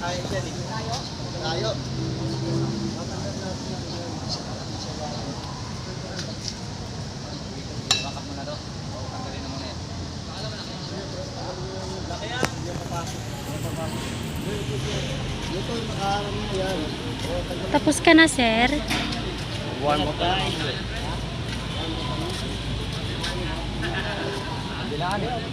Ay, siya di. Tayo. Bakit mo na to? Tanggalin na muna yan. Laki yan. Dito, nakaharap mo yan. Tapos ka na, sir? One more time. Bilangan eh.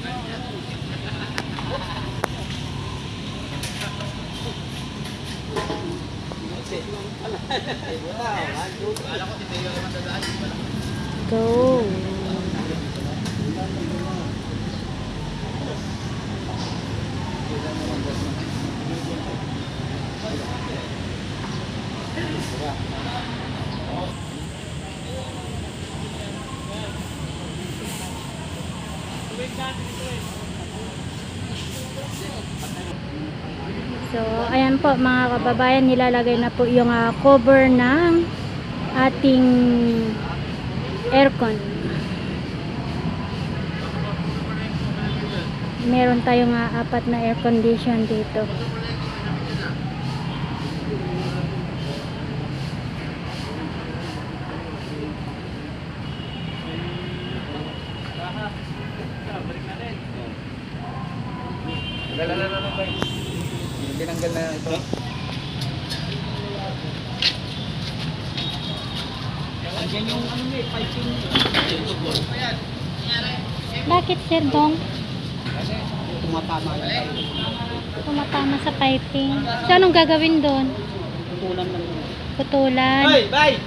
Go. So, ayan po mga kababayan, nilalagay na po yung cover ng ating aircon. Meron tayong 4 na air condition dito. Tanggal na ba? Tinanggal na ito. Andiyan yung ano niya, piping. Bakit, sir Dong? Kasi tumatama yan. Tumatama sa piping. So, anong gagawin doon? Putulan lang. Putulan. Hoy, bye!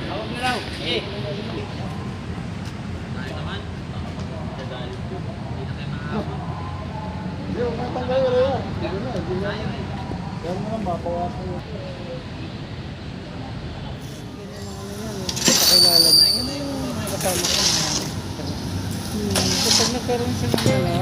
Hawag na raw. Eh. Hindi, huwag mong tanggal yun. Hindi na. Yan mo lang, mapawasan yun. Pakilala mo. Yan na yung kasama ko. Kapag nagkaroon siya ng problema.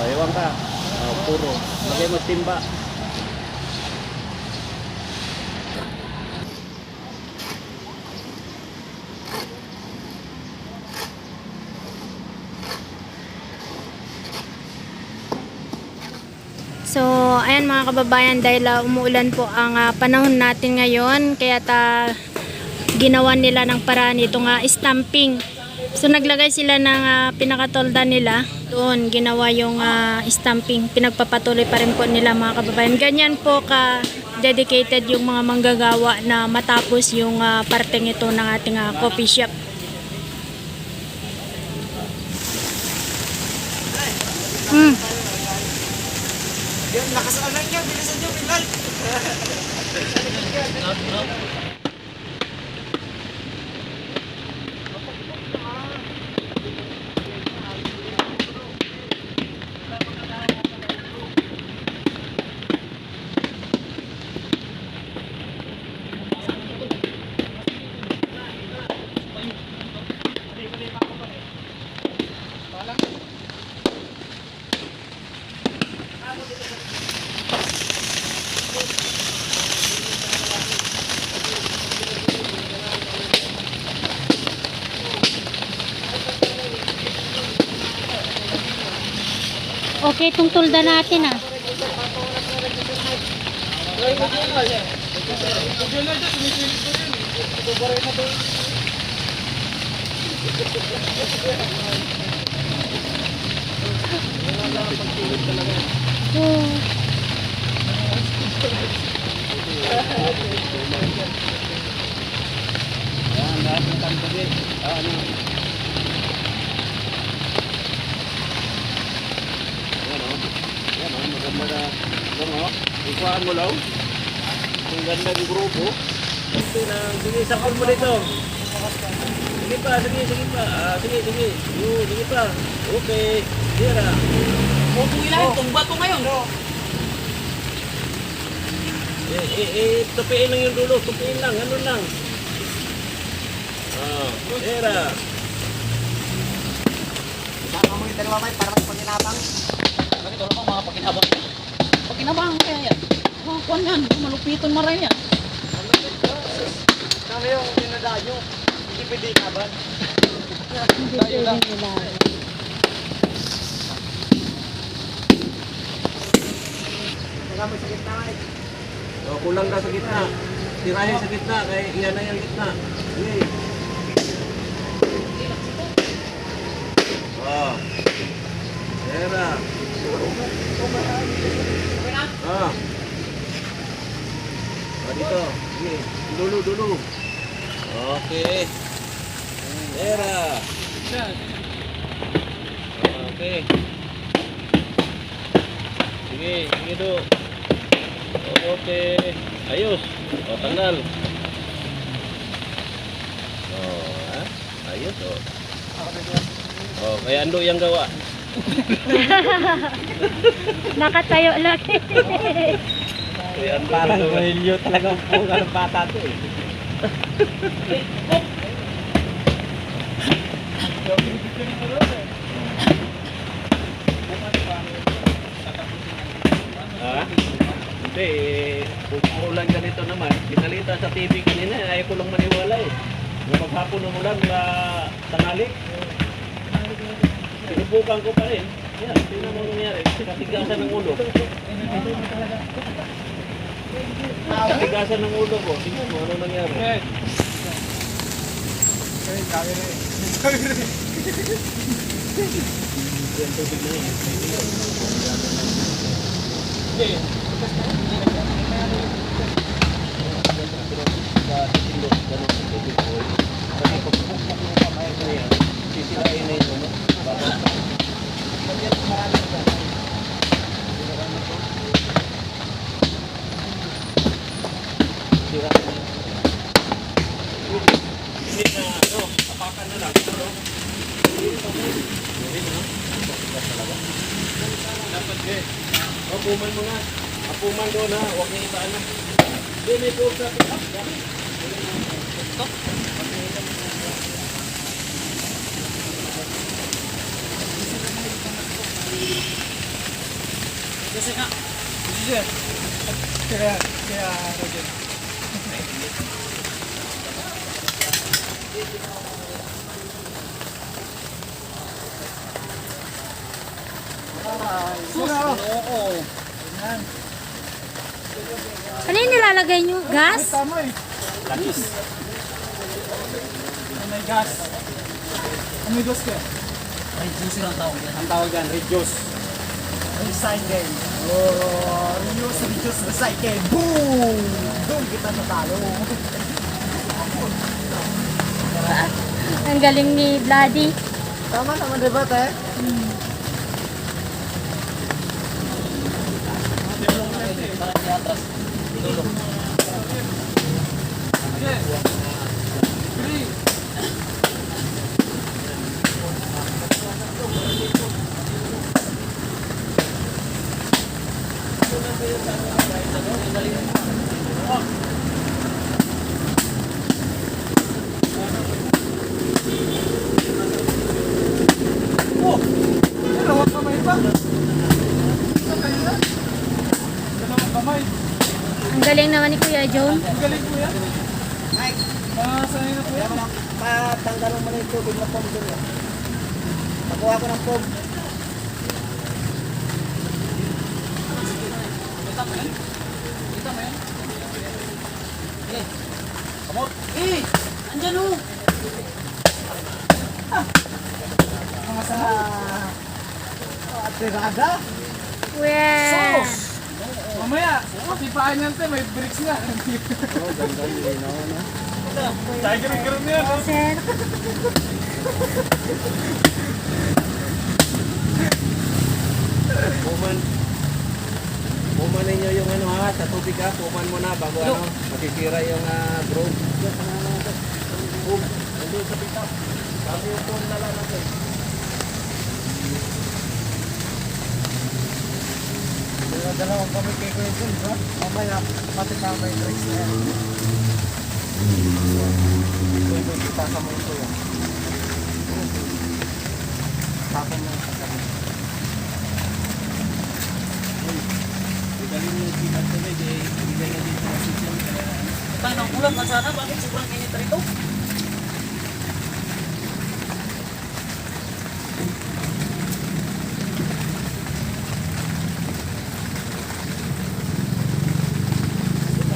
Ewan ka. Puro. Lagay mo timba. So, ayan mga kababayan, dahil umuulan po ang panahon natin ngayon, kaya ginawa nila ng paraan itong stamping. So, naglagay sila ng pinakatolda nila. Doon, ginawa yung stamping. Pinagpapatuloy pa rin po nila mga kababayan. Ganyan po ka-dedicated yung mga manggagawa na matapos yung parteng ito ng ating coffee shop. Nakasalan niya, bilisan niyo, Bilal. Okay, itong tulda natin Yan, lahat ng tantabi. Ano? Yan o. Yan o, maganda na. Yan o. Ikuhaan mo lang. Ang ganda ng grupo. Sige, sapon mo dito. Sige pa. Sige. Sige pa. Okay. Tira. Tumba to ngayon. Tupiin lang yung dulo. Tupiin lang. Ano lang. Tira. Baka mo yung dalawa para may paginabang. Bakit wala pang mga paginabang? Paginabang kaya yan. Mga kuwan yan. Malupiton maray yan. Kami yung pinadaan nyo. Hindi pwede kaban. Hindi pwedeng ilaban. Kami sa gitna eh. Kulang ka sa gitna. Tirahin sa gitna. Kaya iyan na yung gitna. Sige. Tira. Dito. Sige. Dulu. Okay. Tira. Okay. Sige do. Okay. Ayos. Tanggal. Ayos kaya ando yang gawa. Nakatayo lang. Yan Parang Noelio talagang punga ng bata to eh. Hindi, ulan ganito naman. Pinalita sa TV kanina, ayaw ko lang maniwala eh. Yung maghapon ng ulan na tangali. Sinubukan ko pa rin. Yan, tingnan mo nangyari. Katigasan ng ulo. Katigasan ng ulo ko. Tingnan mo ano nangyari. Yan, tubig na yun. Sisirain na yun, no? Sirain na yun. Hindi na, tapakan na lang. Dapat apuman mo na. Apuman doon ha. Huwag niya itaan na. Hindi, may pool sa pick-up. Kasi nga. Kaya Roger. Oo. Ano yung nilalagay nyo? Gas? Tama eh. Lakis. May gas. Ano may gas ka? Reduce ang tawag yan. Ang tawag yan, reduce. Recycle. Reduce, recycle. Boom! Doon kita natalo. Ang galing ni Vlady. Tama naman diba te? Parang iatras. Dulo. Dalawang kamay pa. Dalawang kamay. Ang galing naman ni Kuya John. Ang galing po yan. Mike. Sanay na po yan. Patanggalong mo na yung tubig na pom doon. Nakuha ko ng pom. Kita mo yan? Kita mo yan? Eh. Kamot. Eh! Andyan o! Mga sa... Tirada. Wow. Mamaya, patipaan yan te, may bricks nga. Oh, ganda yun. Tiger-girl na yan. Sir. Puman Kukuha ninyo yung ano ha, sa tubig ha, kukuhan mo na bago ano, masisira yung drone. Nandun sa pick-up. Sabi yung phone na lang natin. Dalawang kami kay Kuya Jun, ha? Mamaya, pati tama yung drinks na yan. Ito yung kasama ito yan. Tapon mo sa kami. Idalhin mo yung pick-up tubig eh, ibigay na dito sa system. Tayo ng ulan na sana, bakit sobrang init rito?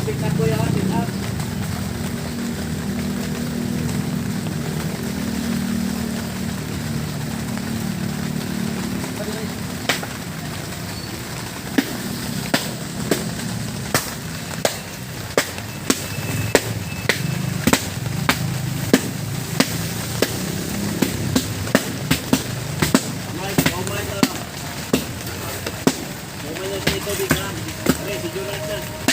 Pick-up ko yan, pick-up. Umay na sa ito, bigla. Okay, si Jonathan.